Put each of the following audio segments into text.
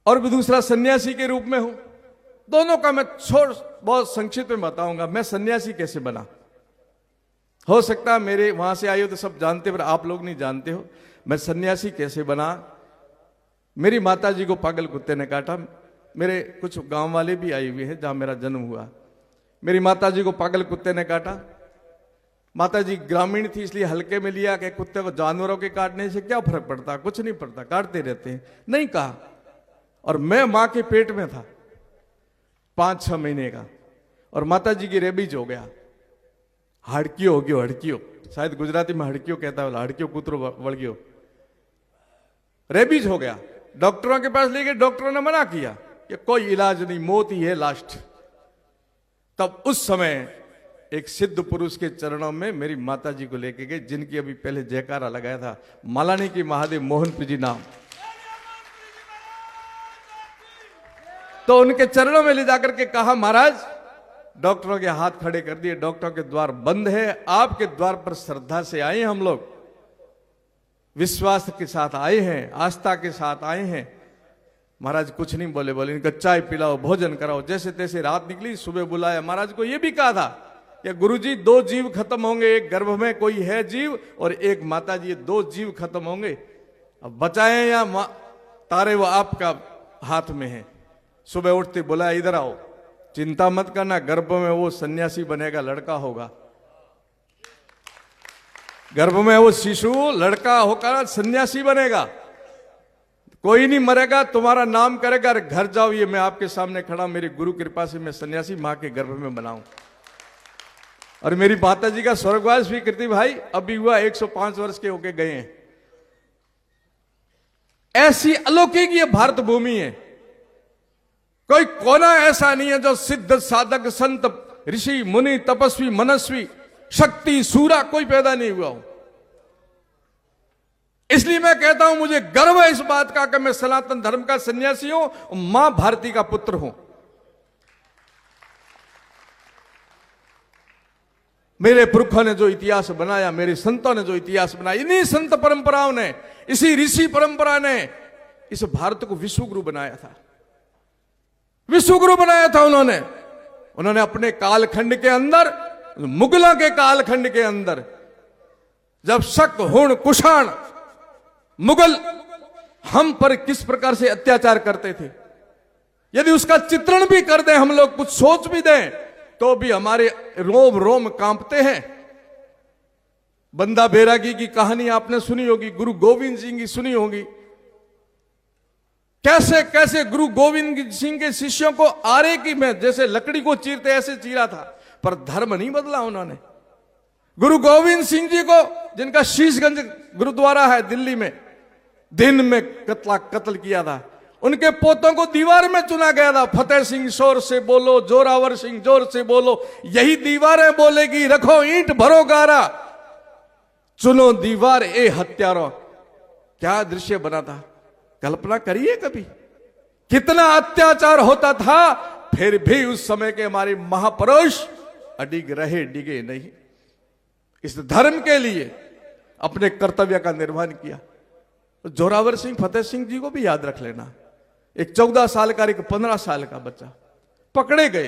और भी दूसरा सन्यासी के रूप में हूं। दोनों का मैं बहुत संक्षिप्त में बताऊंगा। मैं सन्यासी कैसे बना, हो सकता है मेरे वहां से आए हो तो सब जानते, पर आप लोग नहीं जानते हो मैं सन्यासी कैसे बना। मेरी माता जी को पागल कुत्ते ने काटा। मेरे कुछ गांव वाले भी आए हुए हैं जहां मेरा जन्म हुआ। मेरी माता जी को पागल कुत्ते ने काटा। माता जी ग्रामीण थी इसलिए हल्के में लिया कि कुत्ते को जानवरों के काटने से क्या फर्क पड़ता, कुछ नहीं पड़ता, काटते रहते हैं, नहीं कहा। और मैं मां के पेट में था 5-6 महीने का, और माता जी की रेबीज हो गया, हड़कियो हो गयो, हड़कियो, शायद गुजराती में हड़कियो कहता है, हड़कियो कुतरो वड़ गयो, रेबीज हो गया। डॉक्टरों के पास ले गए, डॉक्टरों ने मना किया कि कोई इलाज नहीं, मौत ही है लास्ट। तब उस समय एक सिद्ध पुरुष के चरणों में मेरी माता जी को लेके गए, जिनकी अभी पहले जयकारा लगाया था, मालानी की महादेव मोहनप्री जी नाम। तो उनके चरणों में ले जाकर के कहा, महाराज डॉक्टरों के हाथ खड़े कर दिए, डॉक्टरों के द्वार बंद है, आपके द्वार पर श्रद्धा से आए हैं हम लोग, विश्वास के साथ आए हैं, आस्था के साथ आए हैं। महाराज कुछ नहीं बोले, बोले इनका चाय पिलाओ, भोजन कराओ। जैसे तैसे रात निकली, सुबह बुलाया। महाराज को यह भी कहा था कि गुरुजी 2 जीव खत्म होंगे, एक गर्भ में कोई है जीव और एक माता जी, 2 जीव खत्म होंगे, अब बचाए या तारे वो आपका हाथ में है। सुबह उठते बुलाया, इधर आओ, चिंता मत करना, गर्भ में वो सन्यासी बनेगा, लड़का होगा, गर्भ में वो शिशु लड़का होकर सन्यासी बनेगा, कोई नहीं मरेगा, तुम्हारा नाम करेगा, घर जाओ, ये मैं आपके सामने खड़ा, मेरी गुरु कृपा से मैं सन्यासी मां के गर्भ में बनाऊं। और मेरी माता जी का स्वर्गवास भी कीर्ति भाई अभी हुआ, 105 वर्ष के होके गए हैं। ऐसी अलौकिक ये भारत भूमि है, कोई कोना ऐसा नहीं है जो सिद्ध साधक संत ऋषि मुनि तपस्वी मनस्वी शक्ति सूरा कोई पैदा नहीं हुआ हो। इसलिए मैं कहता हूं मुझे गर्व है इस बात का कि मैं सनातन धर्म का सन्यासी हूं और मां भारती का पुत्र हूं। मेरे पुरखों ने जो इतिहास बनाया, मेरे संतों ने जो इतिहास बनाया, इन्हीं संत परंपराओं ने, इसी ऋषि परंपरा ने इस भारत को विश्वगुरु बनाया था, विश्वगुरु बनाया था उन्होंने अपने कालखंड के अंदर, मुगलों के कालखंड के अंदर, जब शक हुण कुषाण मुगल हम पर किस प्रकार से अत्याचार करते थे, यदि उसका चित्रण भी कर दें हम लोग, कुछ सोच भी दें, तो भी हमारे रोम रोम कांपते हैं। बंदा बैरागी की कहानी आपने सुनी होगी, गुरु गोविंद सिंह की सुनी होगी, कैसे कैसे गुरु गोविंद सिंह के शिष्यों को आरे की में जैसे लकड़ी को चीरते ऐसे चीरा था, पर धर्म नहीं बदला उन्होंने। गुरु गोविंद सिंह जी को, जिनका शीशगंज गुरुद्वारा है दिल्ली में, दिन में कत्ल किया था, उनके पोतों को दीवार में चुना गया था। फतेह सिंह शोर से बोलो, जोरावर सिंह जोर से बोलो, यही दीवारें बोलेगी, रखो ईंट भरो गारा, चुनो दीवार ए हत्यारों। क्या दृश्य बना था, कल्पना करिए कभी, कितना अत्याचार होता था, फिर भी उस समय के हमारे महापुरुष अडिग रहे, डिगे नहीं, इस धर्म के लिए अपने कर्तव्य का निर्वहन किया। जोरावर सिंह फतेह सिंह जी को भी याद रख लेना, एक 14 साल का, एक 15 साल का बच्चा पकड़े गए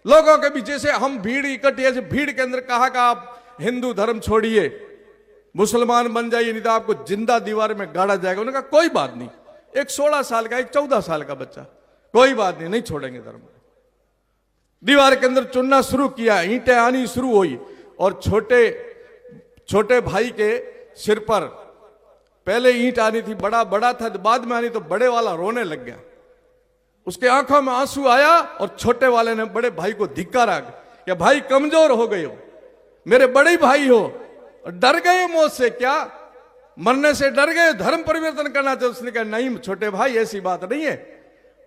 लोगों के बीच, जैसे हम भीड़ इकट्ठी, ऐसे भीड़ के अंदर कहा कि आप हिंदू धर्म छोड़िए, मुसलमान बन जाइए, नहीं तो आपको जिंदा दीवार में गाड़ा जाएगा। उन्होंने कहा कोई बात नहीं, एक 16 साल का, एक 14 साल का बच्चा, कोई बात नहीं, नहीं छोड़ेंगे धर्म। दीवार के अंदर चुनना शुरू किया, ईंटें आनी शुरू हुई, और छोटे छोटे भाई के सिर पर पहले ईंट आनी थी, बड़ा बड़ा था, बाद में आनी, तो बड़े वाला रोने लग गया, उसके आंखों में आंसू आया, और छोटे वाले ने बड़े भाई को धिक्कारा कि भाई कमजोर हो गए हो, मेरे बड़े भाई हो, डर गए मौत से, क्या मरने से डर गए, धर्म परिवर्तन करना चाहिए। उसने कहा नहीं छोटे भाई, ऐसी बात नहीं है,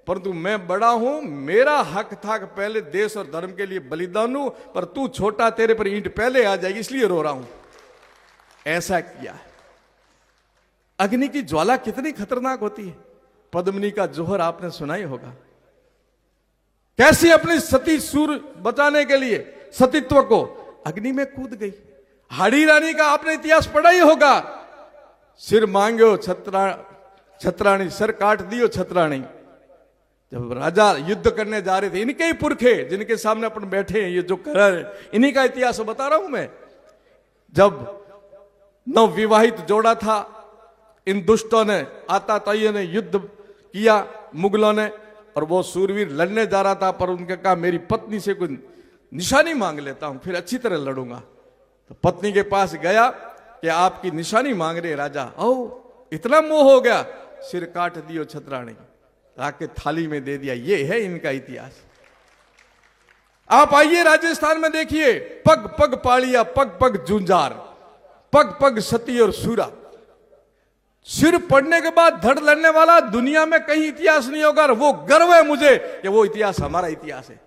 परंतु मैं बड़ा हूं, मेरा हक था कि पहले देश और धर्म के लिए बलिदान दूं, पर तू छोटा, तेरे पर ईंट पहले आ जाएगी, इसलिए रो रहा हूं। ऐसा किया। अग्नि की ज्वाला कितनी खतरनाक होती है, पद्मिनी का जोहर आपने सुना ही होगा, कैसी अपनी सती सूर बचाने के लिए सतीत्व को अग्नि में कूद गई। हाड़ी रानी का आपने इतिहास पढ़ा ही होगा, सिर मांगो छत्राणी, सर काट दियो छत्राणी, जब राजा युद्ध करने जा रहे थे, इनके ही पुरखे जिनके सामने अपन बैठे हैं, ये जो कर रहे हैं, इन्हीं का इतिहास बता रहा हूं मैं। जब नवविवाहित जोड़ा था, इन दुष्टों ने, आताताइयों ने युद्ध किया मुगलों ने, और वो सूरवीर लड़ने जा रहा था, पर उनके कहा मेरी पत्नी से कोई निशानी मांग लेता हूं, फिर अच्छी तरह लड़ूंगा। तो पत्नी के पास गया कि आपकी निशानी मांग रहे राजा। ओ इतना मोह हो गया, सिर काट दियो छतरानी, आके थाली में दे दिया। ये है इनका इतिहास। आप आइए राजस्थान में देखिए, पग पग पालिया, पग पग जूंजार, पग पग सती और सूरा। सिर पड़ने के बाद धड़ लड़ने वाला दुनिया में कहीं इतिहास नहीं होगा। वो गर्व है मुझे कि वो इतिहास हमारा इतिहास है।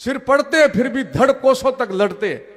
सिर पड़ते हैं फिर भी धड़ कोसों तक लड़ते हैं।